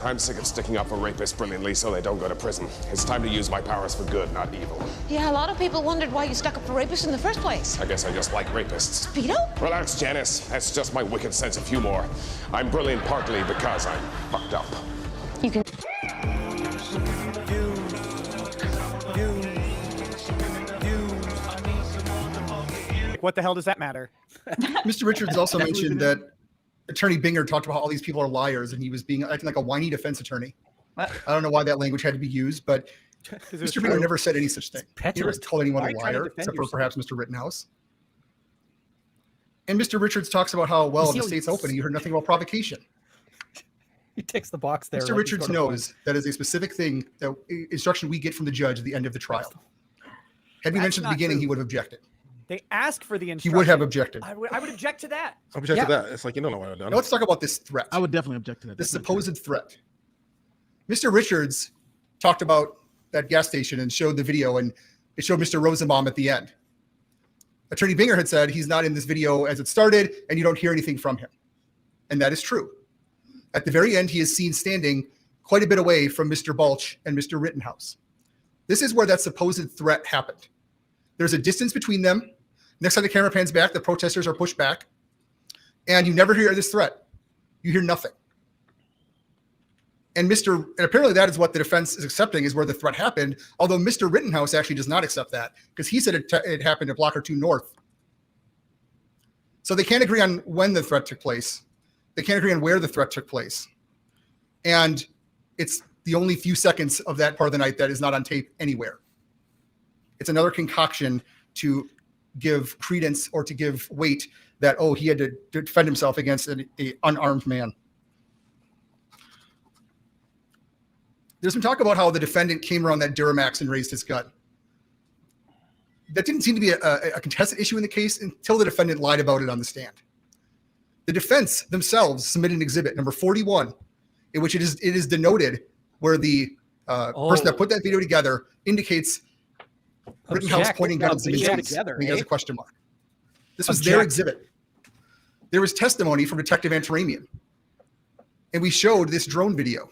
I'm sick of sticking up for rapists brilliantly so they don't go to prison. It's time to use my powers for good, not evil. Yeah, a lot of people wondered why you stuck up for rapists in the first place. I guess I just like rapists. Speedo? Relax, Janice. That's just my wicked sense of humor. I'm brilliant partly because I'm fucked up. You can... What the hell does that matter? Mr. Richards also mentioned that Attorney Binger talked about how all these people are liars and he was acting like a whiny defense attorney. What? I don't know why that language had to be used, but Mr. Binger never said any such thing. He never told anyone a liar, except for perhaps Mr. Rittenhouse. And Mr. Richards talks about how, well, the state's open and you heard nothing about provocation. He takes the box there. Mr. Richards knows that is a specific thing, that instruction we get from the judge at the end of the trial. Had we mentioned at the beginning, he would have objected. They ask for the instruction. He would have objected. I would object to that. Object to that. It's like, you don't know what I've done. Now let's talk about this threat. I would definitely object to that. This supposed threat. Mr. Richards talked about that gas station and showed the video, and it showed Mr. Rosenbaum at the end. Attorney Binger had said he's not in this video as it started, and you don't hear anything from him. And that is true. At the very end, he is seen standing quite a bit away from Mr. Balch and Mr. Rittenhouse. This is where that supposed threat happened. There's a distance between them. Next time the camera pans back, the protesters are pushed back. And you never hear this threat. You hear nothing. And apparently that is what the defense is accepting, is where the threat happened, although Mr. Rittenhouse actually does not accept that, because he said it happened at Blocker 2 North. So they can't agree on when the threat took place. They can't agree on where the threat took place. And it's the only few seconds of that part of the night that is not on tape anywhere. It's another concoction to give credence or to give weight that, oh, he had to defend himself against an unarmed man. There's some talk about how the defendant came around that Duramax and raised his gun. That didn't seem to be a contested issue in the case until the defendant lied about it on the stand. The defense themselves submitted an exhibit, number 41, in which it is denoted where the person that put that video together indicates Rittenhouse pointing guns at his face. He has a question mark. This was their exhibit. There was testimony from Detective Antaramian, and we showed this drone video.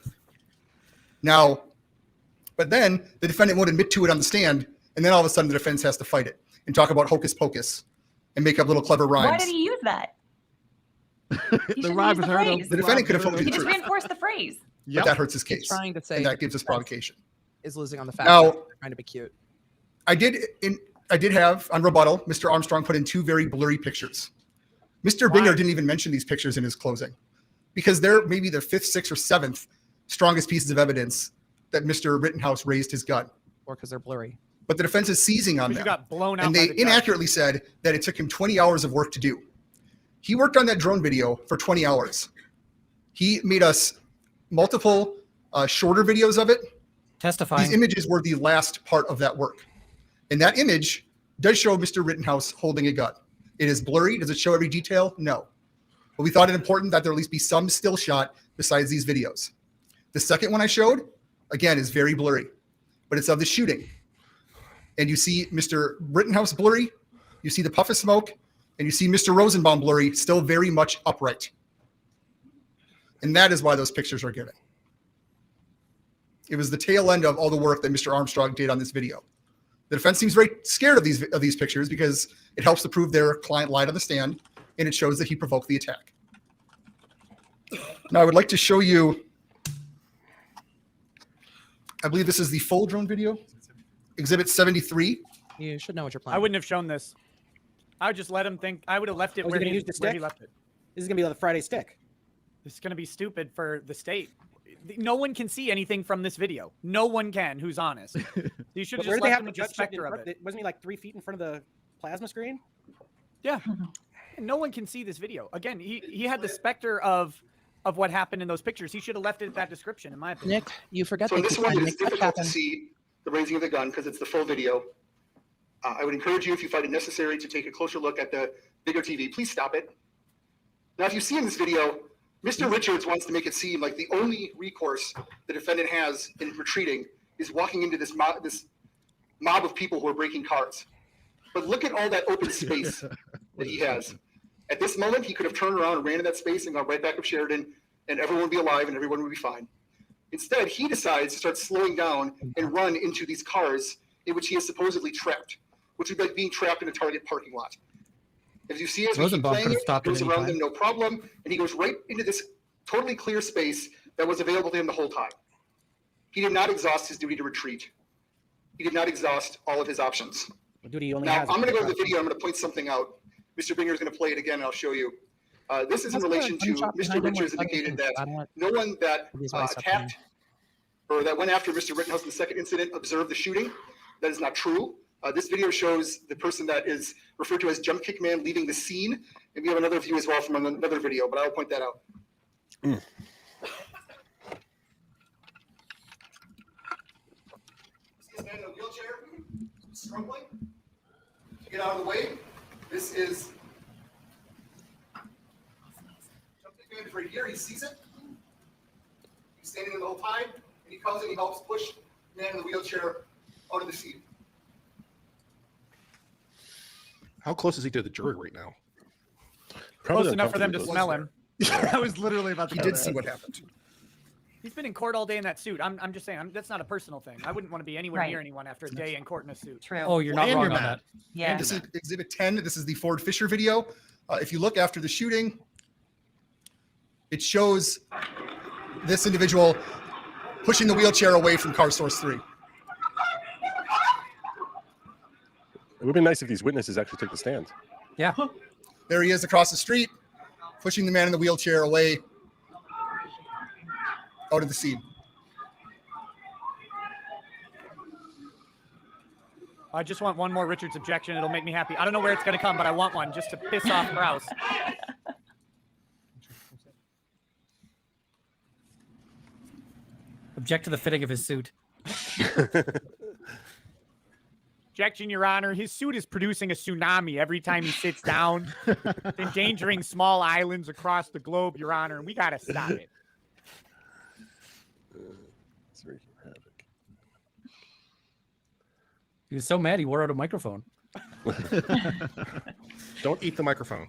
Now, but then the defendant won't admit to it on the stand, and then all of a sudden the defense has to fight it and talk about hocus pocus and make up little clever rhymes. Why did he use that? The rhyme is heard of. The defendant could have told you the He just truth, reinforced the phrase. but that hurts his case, Trying to say and that gives us provocation. is losing on the fact Now, that they're trying to be cute. I did have on rebuttal, Mr. Armstrong put in two very blurry pictures. Mr. Binger didn't even mention these pictures in his closing because they're maybe the fifth, sixth, or seventh strongest pieces of evidence that Mr. Rittenhouse raised his gun. Or because they're blurry. But the defense is seizing on You them. got blown out And by they the judge. inaccurately said that it took him 20 hours of work to do. He worked on that drone video for 20 hours. He made us multiple shorter videos of it. Testifying. These images were the last part of that work. And that image does show Mr. Rittenhouse holding a gun. It is blurry. Does it show every detail? No. But we thought it important that there at least be some still shot besides these videos. The second one I showed, again, is very blurry, but it's of the shooting. And you see Mr. Rittenhouse blurry, you see the puff of smoke, and you see Mr. Rosenbaum blurry, still very much upright. And that is why those pictures are given. It was the tail end of all the work that Mr. Armstrong did on this video. The defense seems very scared of these pictures because it helps to prove their client lied on the stand, and it shows that he provoked the attack. Now, I would like to show you, I believe this is the full drone video, Exhibit 73. You should know what you're playing. I wouldn't have shown this. I would just let him think. I would have left it where he left it. This is going to be like the Friday stick. This is going to be stupid for the state. No one can see anything from this video. No one can who's honest. You should have just left him with the specter of it. Wasn't he like 3 feet in front of the plasma screen? Yeah. No one can see this video. Again, he had the specter of what happened in those pictures. He should have left it at that description, in my opinion. Nick, you forgot So in that this you one, can it make is that difficult to happen. see the raising of the gun because it's the full video. I would encourage you, if you find it necessary, to take a closer look at the bigger TV. Please stop it. Now, if you see in this video, Mr. Richards wants to make it seem like the only recourse the defendant has in retreating is walking into this mob of people who are breaking cars. But look at all that open space that he has. At this moment, he could have turned around and ran in that space and gone right back up Sheridan, and everyone would be alive and everyone would be fine. Instead, he decides to start slowing down and run into these cars in which he is supposedly trapped, which would be like being trapped in a Target parking lot. As you see, as we keep playing it, he goes around them no problem, and he goes right into this totally clear space that was available to him the whole time. He did not exhaust his duty to retreat. He did not exhaust all of his options. Now, I'm going to go to the video. I'm going to point something out. Mr. Binger is going to play it again, and I'll show you. This is in relation to Mr. Richards indicated that no one that attacked or that went after Mr. Rittenhouse in the second incident observed the shooting. That is not true. This video shows the person that is referred to as Jump Kick Man leaving the scene. And we have another view as well from another video, but I'll point that out. This is a man in a wheelchair, struggling to get out of the way. This is Jump Kick Man right here. He sees it. He's standing there the whole time, and he comes and he helps push the man in the wheelchair out of the seat. How close is he to the jury right now? Close enough for them to smell him. I was literally about to. He did see what happened. He's been in court all day in that suit. I'm just saying, that's not a personal thing. I wouldn't want to be anywhere near anyone after a day in court in a suit. True. Oh, you're not wrong on that. Yeah. This is Exhibit 10. This is the Ford Fisher video. If you look after the shooting, it shows this individual pushing the wheelchair away from car source 3. It would be nice if these witnesses actually took the stand. Yeah. There he is across the street, pushing the man in the wheelchair away out of the scene. I just want one more Richards objection. It'll make me happy. I don't know where it's going to come, but I want one just to piss off Krause. Object to the fitting of his suit. Objection, Your Honor. His suit is producing a tsunami every time he sits down, endangering small islands across the globe, Your Honor, and we got to stop it. It's wreaking havoc. He was so mad he wore out a microphone. Don't eat the microphone.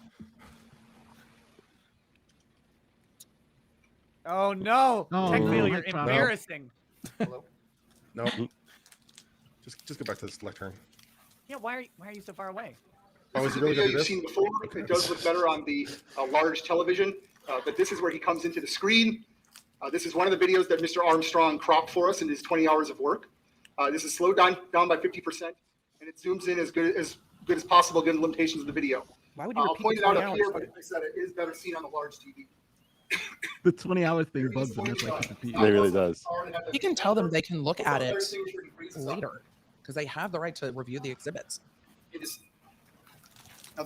Oh, no. Oh, Tech failure. no. Embarrassing. No. Just go back to this lectern. Yeah, why are you so far away? Oh, This is is he a really video gonna do you've this? seen before. It does look better on the large television, but this is where he comes into the screen. This is one of the videos that Mr. Armstrong cropped for us in his 20 hours of work. This is slowed down by 50%, and it zooms in as good as possible, given the limitations of the video. Why would you I'll repeat point it the out 20 up hours here, but thing? like I said, it is better seen on the large TV. The 20 hours thing bugs him. That's why It really does. You can tell them they can look at it later because they have the right to review the exhibits.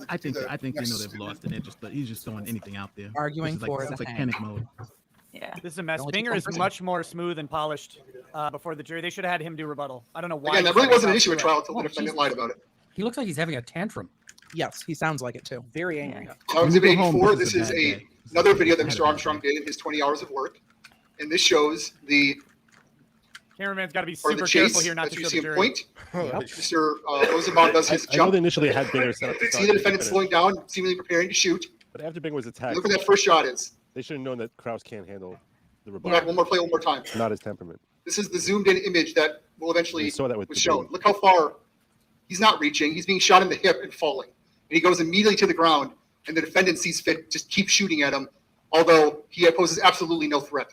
I think they know they've lost, and he's just throwing anything out there. Arguing This is for it's the like hang. panic mode. Yeah. This is a mess. Only Binger one is person. much more smooth and polished before the jury. They should have had him do rebuttal. I don't know why. Again, that really wasn't an issue at trial until the defendant lied about it. He looks like he's having a tantrum. Yes, he sounds like it too. Very angry. Exhibit Go home, 84, this this is a is bad day. another video that Mr. Armstrong did in his 20 hours of work. And this shows the Cameraman's got to be or the super chase careful here not as to you show see the him jury. point. Mr. Rosenbaum does his I know jump. they initially had Binger set up to You see start the and defendant finish. slowing down, seemingly preparing to shoot. But after Binger was attacked, Look where that first shot is. they should have known that Krause can't handle the All right, rebuttal. play one more time. Not his temperament. This is the zoomed in image that will eventually We saw that with was the shown. boom. Look how far he's not reaching. He's being shot in the hip and falling. And he goes immediately to the ground, and the defendant sees fit, just keep shooting at him, although he poses absolutely no threat.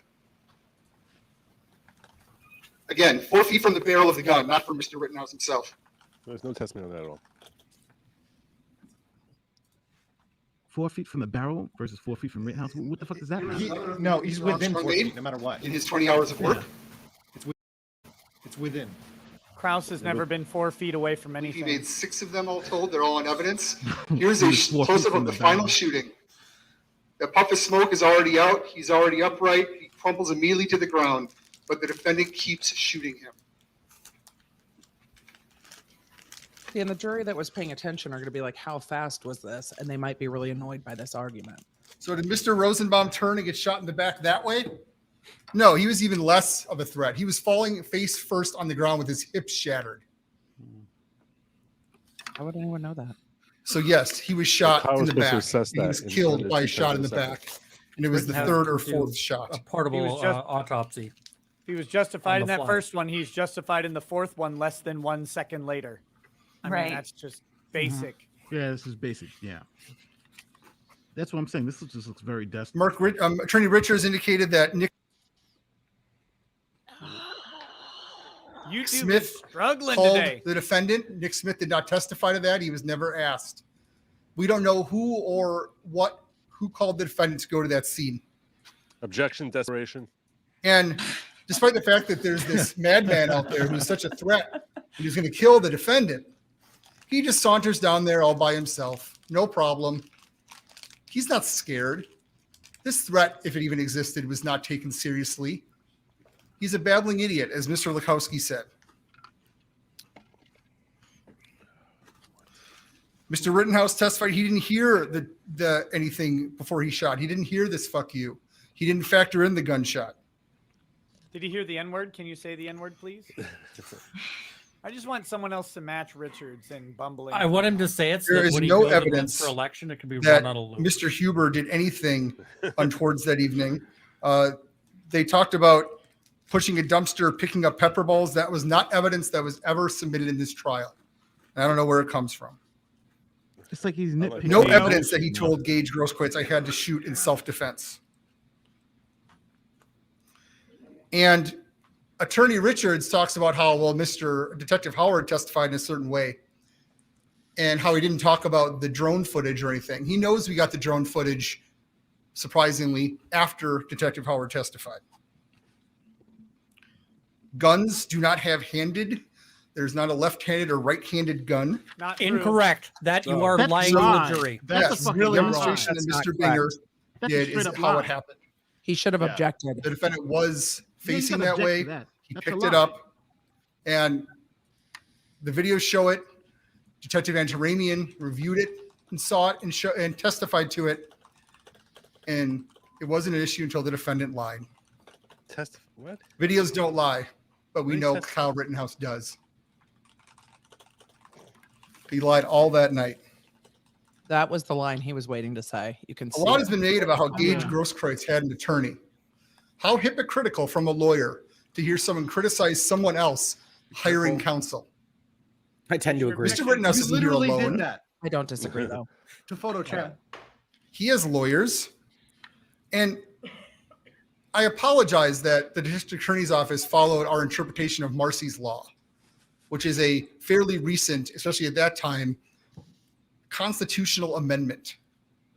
Again, 4 feet from the barrel of the gun, not from Mr. Rittenhouse himself. There's no testament on that at all. 4 feet from the barrel versus 4 feet from Rittenhouse. What the fuck does that mean? No, he's within Armstrong 4 made feet, no matter what. in his 20 hours of work. It's within. Krause has never been 4 feet away from He anything. made 6 of them all told. They're all on evidence. Here's He a was 4 feet close-up from of the the final barrel. shooting. The puff of smoke is already out. He's already upright. He crumples immediately to the ground, but the defendant keeps shooting him. And the jury that was paying attention are going to be like, how fast was this? And they might be really annoyed by this argument. So did Mr. Rosenbaum turn and get shot in the back that way? No, he was even less of a threat. He was falling face first on the ground with his hips shattered. How would anyone know that? So yes, he was shot How in was the supposed to back. assess He that was in killed under by a 2 shot in the seconds? back. And it was the Rittenhouse third or do fourth shot. A portable He was just- autopsy. He He was justified On in the that fly. first one. He's justified in the fourth one less than 1 second later. I Right. mean, that's just basic. Yeah, this is basic. Yeah. That's what I'm saying. This just looks very desperate. Attorney Richards indicated that Nick YouTube Smith is struggling called today. the defendant. Nick Smith did not testify to that. He was never asked. We don't know who or who called the defendant to go to that scene. Objection, desperation. And despite the fact that there's this madman out there who's such a threat and he's going to kill the defendant, he just saunters down there all by himself. No problem. He's not scared. This threat, if it even existed, was not taken seriously. He's a babbling idiot, as Mr. Lukowski said. Mr. Rittenhouse testified he didn't hear the anything before he shot. He didn't hear this "fuck you." He didn't factor in the gunshot. Did you hear the N-word? Can you say the N-word, please? I just want someone else to match Richards and bumbling. I want him to say it so There that is when he no goes and runs evidence for election, it can be that run on a loop. Mr. Huber did anything untowards that evening. They talked about pushing a dumpster, picking up pepper balls. That was not evidence that was ever submitted in this trial. I don't know where it comes from. It's like he's nitpicking. No evidence that he told Gage Grosskreutz, I had to shoot in self-defense. And Attorney Richards talks about how, well, Mr. Detective Howard testified in a certain way and how he didn't talk about the drone footage or anything. He knows we got the drone footage, surprisingly, after Detective Howard testified. Guns do not have handed. There's not a left-handed or right-handed gun. Not true. Incorrect. That you are That's lying to wrong. the jury. That's Yes, a the fucking demonstration That's that not Mr. Binger That's a did is straight up how lie. it happened. He should have Yeah. objected. The defendant was Yeah, you facing gotta that object way. to that. He That's a picked it lie. up, and the videos show it. Detective Antaramian reviewed it and saw it and testified to it, and it wasn't an issue until the defendant lied. What? Videos don't lie, but we What know is test- Kyle Rittenhouse does. He lied all that night. That was the line he was waiting to say. You can A see lot it. has been made about how Gage Yeah. Grosskreutz had an attorney. How hypocritical from a lawyer to hear someone criticize someone else hiring counsel. I tend to agree. Mr. Rittenhouse You isn't here literally alone. did that I don't disagree though. to photo chat. He has lawyers. And I apologize that the district attorney's office followed our interpretation of Marcy's law, which is a fairly recent, especially at that time, constitutional amendment.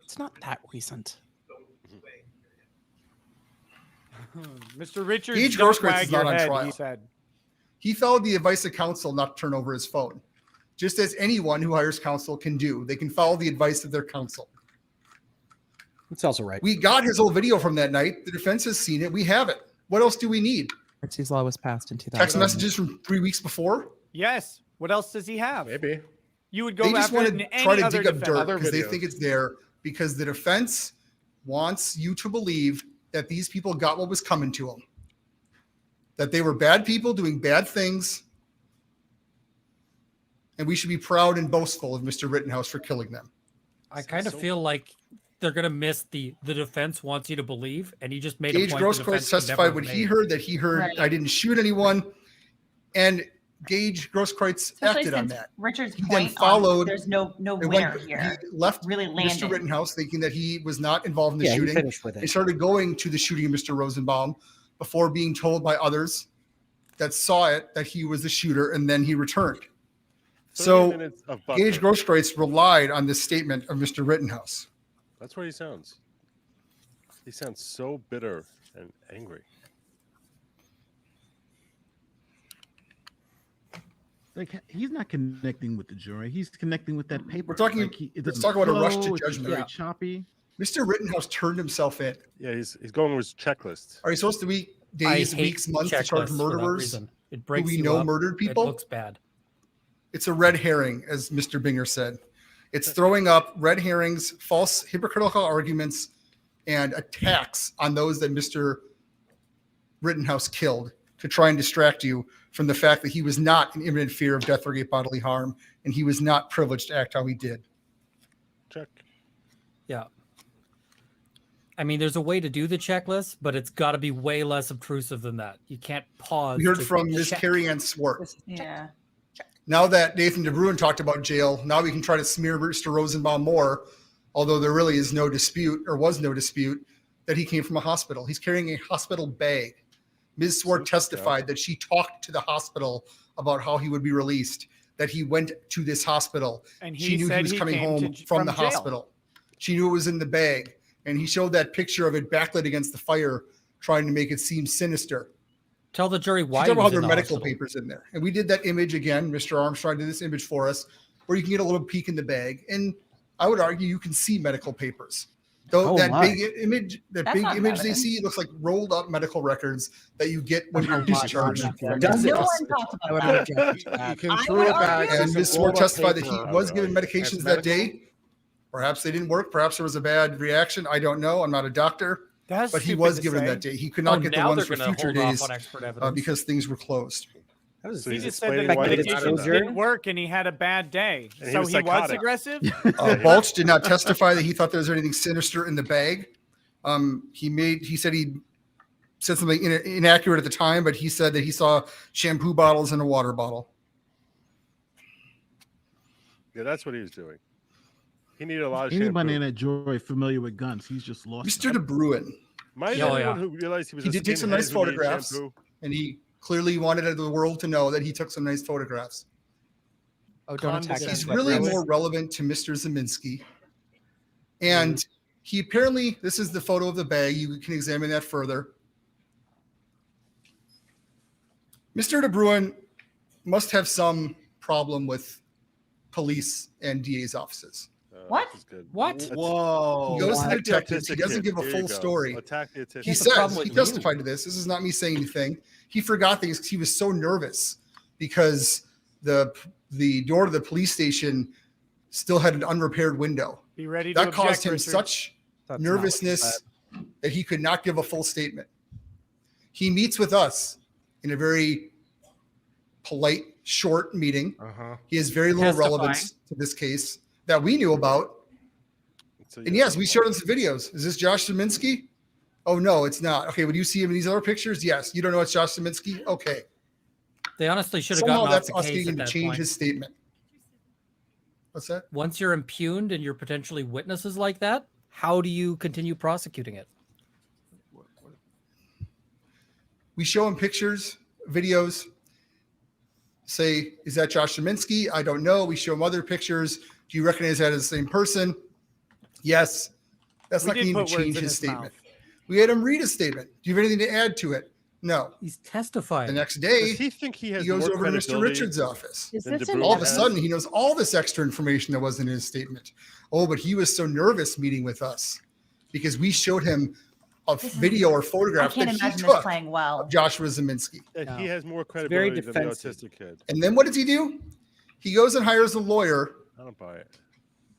It's not that recent. Mr. Richards, Gage don't Grosskreutz wag is not your on head, trial. he said. He followed the advice of counsel not to turn over his phone, just as anyone who hires counsel can do. They can follow the advice of their counsel. It's also right. We got his old video from that night. The defense has seen it. We have it. What else do we need? Marcy's law was passed in 2000. Text messages from 3 weeks before? Yes. What else does he have? Maybe. You would go They just after want it in to any try to other dig up defense. dirt because they videos. think it's there because the defense wants you to believe that these people got what was coming to them, that they were bad people doing bad things, and we should be proud and boastful of Mr. Rittenhouse for killing them. I kind of feel like they're gonna miss the defense wants you to believe, and he just made Gage a point. the Grosskreutz defense could never testified have when he made. heard that he heard Right. I didn't shoot anyone, and Gage Grosskreutz Especially acted on since that. Richard's He then point followed- on there's no And winner when here. he left really Mr. landed. Rittenhouse thinking that he was not involved in the Yeah, he shooting. finished with They it. started going to the shooting of Mr. Rosenbaum before being told by others that saw it that he was the shooter, and then he returned. 30 So minutes of Gage buffer. Grosskreutz relied on this statement of Mr. Rittenhouse. That's what he sounds. He sounds so bitter and angry. Like he's not connecting with the jury. He's connecting with that paper. We're talking- Like, it let's doesn't talk about a rush to flow, it's judgment. Very Yeah. choppy. Mr. Rittenhouse turned himself in. Yeah, he's going with his checklist. Are you supposed to be I days, hate weeks, months to charge checklists for that murderers reason. It who breaks we you know up. murdered people? It looks bad. It's a red herring, as Mr. Binger said. It's throwing up red herrings, false hypocritical arguments, and attacks on those that Mr. Rittenhouse killed to try and distract you from the fact that he was not in imminent fear of death or great bodily harm, and he was not privileged to act how he did. Check. Yeah. I mean, there's a way to do the checklist, but it's got to be way less obtrusive than that. You can't pause. We heard to from Ms. check. Carrie Ann Swart. Yeah. Now that Nathan DeBruin talked about jail, now we can try to smear Mr. Rosenbaum more, although there really is no dispute, or was no dispute, that he came from a hospital. He's carrying a hospital bag. Ms. Swart testified that she talked to the hospital about how he would be released, that he went to this hospital. And She knew he said was coming came home from the jail. hospital. She knew it was in the bag. And he showed that picture of it backlit against the fire, trying to make it seem sinister. Tell the jury why. She talked he about was how in there are the medical hospital. papers in there. And we did that image again. Mr. Armstrong did this image for us, where you can get a little peek in the bag. And I would argue you can see medical papers. Though Oh, that my. big image, that That's big not image they evidence. see, it looks like rolled up medical records that you get when you're Oh, my discharged. God. Does No it? one talks I would about that. object to You that. can I throw would it back. argue- And It's Ms. a Swart rolled-up testified that he paper. was given As medications that medical- day. Perhaps they didn't work. Perhaps there was a bad reaction. I don't know. I'm not a doctor. That's But he stupid was to given say. that day. He could not get the now ones they're for gonna future hold off days on expert evidence. because things were closed. So He he's just said that explaining the why he's medications not didn't work and he had a bad day. And he So was he was psychotic. aggressive? Balch did not testify that he thought there was anything sinister in the bag. He said he said something inaccurate at the time, but he said that he saw shampoo bottles and a water bottle. Yeah, that's what he was doing. He needed a lot of Anybody in shampoo. that jury familiar with guns? He's just lost. Mr. De Bruin, Am I the Oh, only yeah. one who realized he was He a did take some skinhead nice who needed photographs. shampoo? and he clearly wanted the world to know that he took some nice photographs. Oh, don't attack Condescending. He's him. But really really- more relevant to Mr. Zeminski. And he apparently, this is the photo of the bag. You can examine that further. Mr. De Bruin must have some problem with police and DA's offices. What? This is good. What? Whoa. He goes to the Attack detectives. He autistic doesn't kid. give a Here you full go. story. Attack the He autistic. What's the says, problem he with testified to this. This is not me saying anything. He forgot things because he was so nervous because the door to the police station still had an unrepaired window. Be ready to That object, caused him Richard. such That's not what he nervousness said. that he could not give a full statement. He meets with us in a very polite, short meeting. Uh-huh. He has very little Testifying. relevance to this case that we knew about. So, And yes, we showed him some videos. Is this Josh Zeminski? Oh, no, it's not. Okay, would you see him in these other pictures? Yes. You don't know it's Josh Zeminski? Okay. They honestly should have Somehow gotten off that's the us case getting at him to that change point. his statement. What's that? Once you're impugned and you're potentially witnesses like that, how do you continue prosecuting it? We show him pictures, videos, say, is that Josh Zeminski? I don't know. We show him other pictures. Do you recognize that as the same person? Yes. That's We not did going to put words change in his his statement. mouth. We had him read a statement. Do you have anything to add to it? No. He's testifying. The next Does day, he think he has he goes more over to Mr. credibility Richards' office. Is than this De in Bruin All of a has? sudden, he knows all this extra information that wasn't in his statement. Oh, but he was so nervous meeting with us because we showed him a This is- video or I photograph can't that he imagine this took playing well. of Joshua Zeminski. That No. he has more very credibility than the defensive. autistic kid. And then what does he do? He goes and hires a lawyer I don't buy it.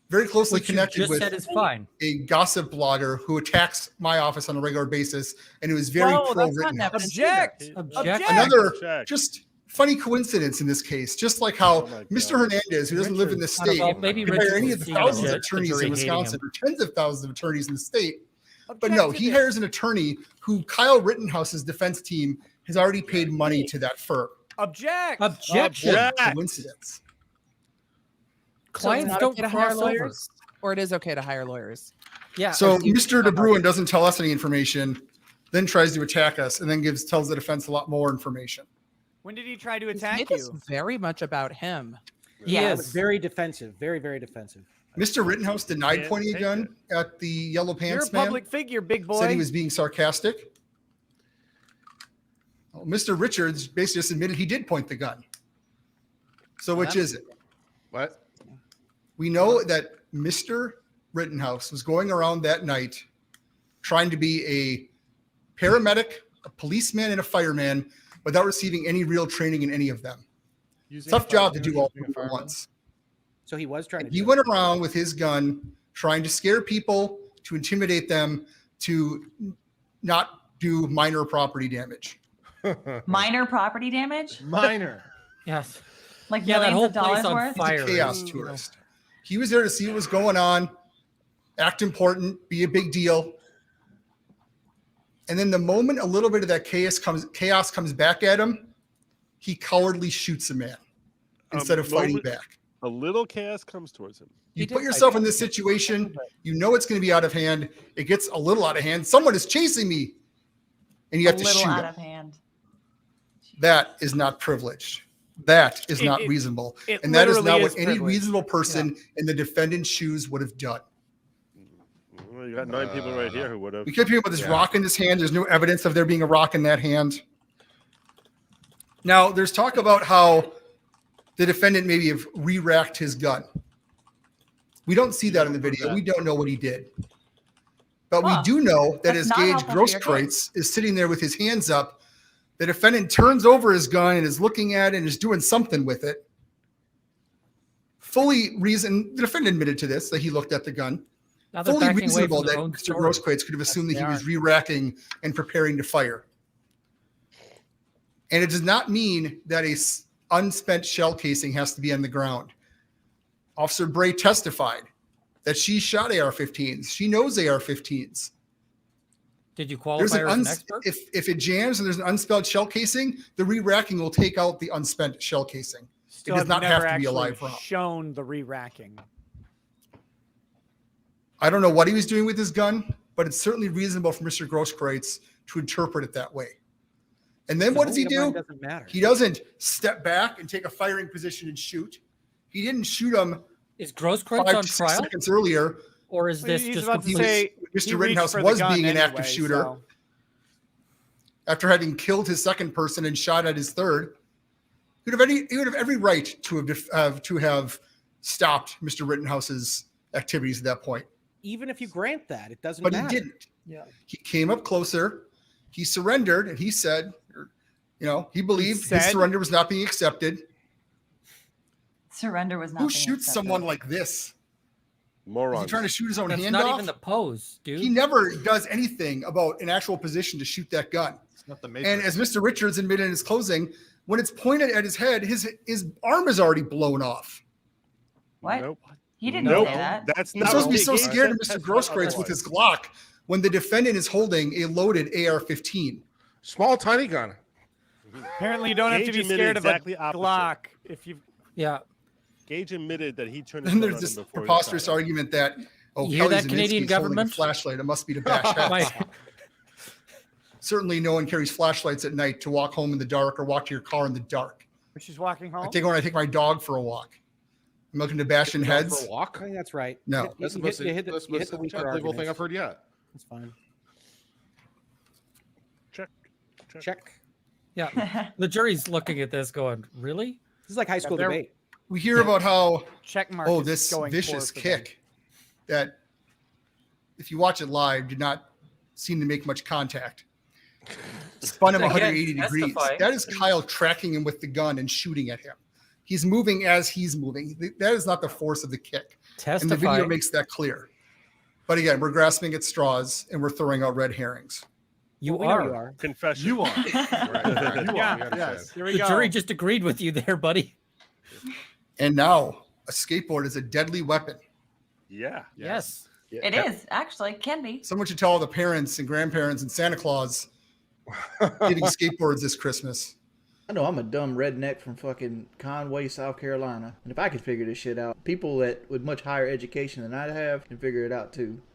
very closely Which you connected just with said is fine. a gossip blogger who attacks my office on a regular basis and who is very Whoa, pro that's not Rittenhouse. evidence. Object! Object. Another Check. just funny coincidence in this case, just like how Oh my Mr. God. Hernandez, who doesn't live in the I don't state, know, maybe can hire Richards any was of the seeing thousands the of attorneys jury in hating Wisconsin him. or tens of thousands of attorneys in the state. But Object no, to he this. hires an attorney who Kyle Rittenhouse's defense team has already paid money to that firm. Object! Objection. Object. Coincidence. So it's Clients not don't okay to hire cross over. lawyers, or it is okay to hire lawyers. Yeah. So if you- Mr. De Bruin doesn't tell us any information, then tries to attack us, and then tells the defense a lot more information. When did he try to He's attack made this you? very much about him. He Yeah, is. very defensive. Very, very defensive. Mr. Rittenhouse denied Can't pointing a take gun at the yellow You're a pants man. public figure, big boy. Said he was being sarcastic. Well, Mr. Richards basically just admitted he did point the gun. So which is it? What? We know that Mr. Rittenhouse was going around that night trying to be a paramedic, a policeman, and a fireman without receiving any real training in any of them. Using Tough a job to fireman, do all using a at fireman? once. So he was trying to. He do went it. around with his gun trying to scare people, to intimidate them, to not do minor property damage. Minor property damage? Minor. yes. Like Yeah, that millions whole of dollars place on worth? fire. Chaos is- tourist. He was there to see what was going on, act important, be a big deal. And then the moment a little bit of that chaos comes back at him, he cowardly shoots a man instead of fighting back. A little chaos comes towards him. You put yourself in this situation, you know it's going to be out of hand. It gets a little out of hand. Someone is chasing me, and you have to shoot out him. of hand. That is not privileged. That is not reasonable. And that is not what any reasonable person in the defendant's shoes would have done. Well, you got 9 people right here who would have. We kept hearing about this rock in his hand. There's no evidence of there being a rock in that hand. Now, there's talk about how the defendant maybe have re-racked his gun. We don't see that in the video. We don't know what he did. But we do know that as Gage Grosskreutz is sitting there with his hands up, the defendant turns over his gun and is looking at it and is doing something with it. The defendant admitted to this, that he looked at the gun. Fully reasonable that Mr. Grosskreutz could have assumed that he was re-racking and preparing to fire. And it does not mean that a unspent shell casing has to be on the ground. Officer Bray testified that she shot AR-15s. She knows AR-15s. Did you qualify her as an expert? If it jams and there's an unspelled shell casing, the re-racking will take out the unspent shell casing. It does not have to be a live round. Shown the re-racking. I don't know what he was doing with his gun, but it's certainly reasonable for Mr. Grosskreutz to interpret it that way. And then what does he do? Doesn't matter. He doesn't step back and take a firing position and shoot. He didn't shoot him. Is Grosskreutz on trial? 6 seconds earlier. Or is this just Mr. Rittenhouse was being an active shooter after having killed his second person and shot at his third. He would have every right to have stopped Mr. Rittenhouse's activities at that point. Even if you grant that, it doesn't But matter. he didn't. Yeah. He came up closer. He surrendered, and he said, he believed his surrender was not being accepted. Surrender was not. Who shoots someone like this? Morons. Is he trying to shoot his own hand off? That's not off? even the pose, dude. He never does anything about an actual position to shoot that gun. It's not the and as Mr. Richards admitted in his closing, when it's pointed at his head, his arm is already blown off. What? Nope. He didn't say that. That's You're not supposed to be so Gage scared of said. Mr. Grosskreutz with his Glock when the defendant is holding a loaded AR-15. Small, tiny gun. Apparently, you don't have to Gage be admitted scared exactly of a opposite. Glock if you. Yeah. Gage admitted that he turned his And gun there's on this him before he preposterous shot him. argument that, You hear that, Kelly Canadian Zielinski's holding government? a flashlight. It must be to bash heads. Certainly no one carries flashlights at night to walk home in the dark or walk to your car in the dark. She's walking home. I take my dog for a walk. I'm looking to bash in heads. For a walk? I think that's right. No. That's You the hit the most weaker legal thing arguments. I've heard yet. That's fine. Check. Yeah. The jury's looking at this going, really? This is like high school debate. We hear about how, Check mark. this going vicious for them. kick that, if you watch it live, did not seem to make much contact. Spun him Again, 180 degrees. testify. That is Kyle tracking him with the gun and shooting at him. He's moving as he's moving. That is not the force of the kick. And the video makes that clear. But again, we're grasping at straws and we're throwing out red herrings. You We know are. you are. Confession. You are. Right. You are. We understand. Yes. Here we The go. jury just agreed with you there, buddy. And now a skateboard is a deadly weapon. Yeah. Yes. It is actually can be. Someone should tell all the parents and grandparents and Santa Claus getting skateboards this Christmas. I know I'm a dumb redneck from fucking Conway, South Carolina. And if I could figure this shit out, people that with much higher education than I have can figure it out too.